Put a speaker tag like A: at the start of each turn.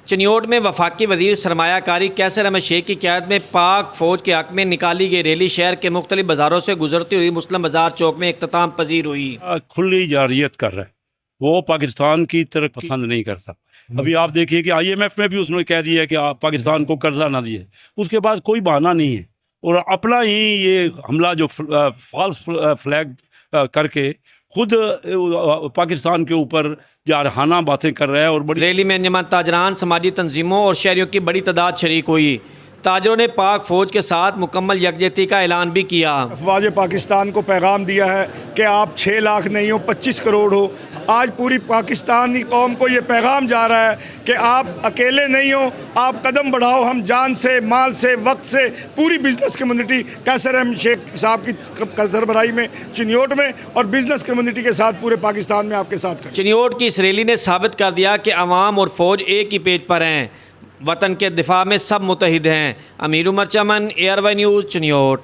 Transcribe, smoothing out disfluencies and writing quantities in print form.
A: چنیوٹ میں وفاقی وزیر سرمایہ کاری قیصر احمد شیخ کی قیادت میں پاک فوج کے حق میں نکالی گئی ریلی شہر کے مختلف بازاروں سے گزرتی ہوئی مسلم بازار چوک میں اختتام پذیر ہوئی۔
B: کھلی جارحیت کر رہا ہے، وہ پاکستان کی طرف پسند نہیں کرتا۔ ابھی آپ دیکھیے کہ IMF میں بھی اس نے کہہ دیا ہے کہ آپ پاکستان کو قرضہ نہ دیے، اس کے بعد کوئی بہانہ نہیں ہے، اور اپنا ہی یہ حملہ جو فالس فلیگ کر کے خود پاکستان کے اوپر جارحانہ باتیں کر رہا ہے۔ اور بڑی
A: ریلی میں انجمن تاجران، سماجی تنظیموں اور شہریوں کی بڑی تعداد شریک ہوئی۔ تاجروں نے پاک فوج کے ساتھ مکمل یکجہتی کا اعلان بھی کیا۔
C: افواج پاکستان کو پیغام دیا ہے کہ آپ 6 لاکھ نہیں ہو، 25 کروڑ ہو۔ آج پوری پاکستانی قوم کو یہ پیغام جا رہا ہے کہ آپ اکیلے نہیں ہو، آپ قدم بڑھاؤ، ہم جان سے، مال سے، وقت سے، پوری بزنس کمیونٹی قیصر احمد شیخ صاحب کی سربراہی میں چنیوٹ میں اور بزنس کمیونٹی کے ساتھ پورے پاکستان میں آپ کے ساتھ کھڑے۔
A: چنیوٹ کی اس ریلی نے ثابت کر دیا کہ عوام اور فوج ایک ہی پیج پر ہیں، وطن کے دفاع میں سب متحد ہیں۔ امیر عمر چمن، ARY نیوز، چنیوٹ۔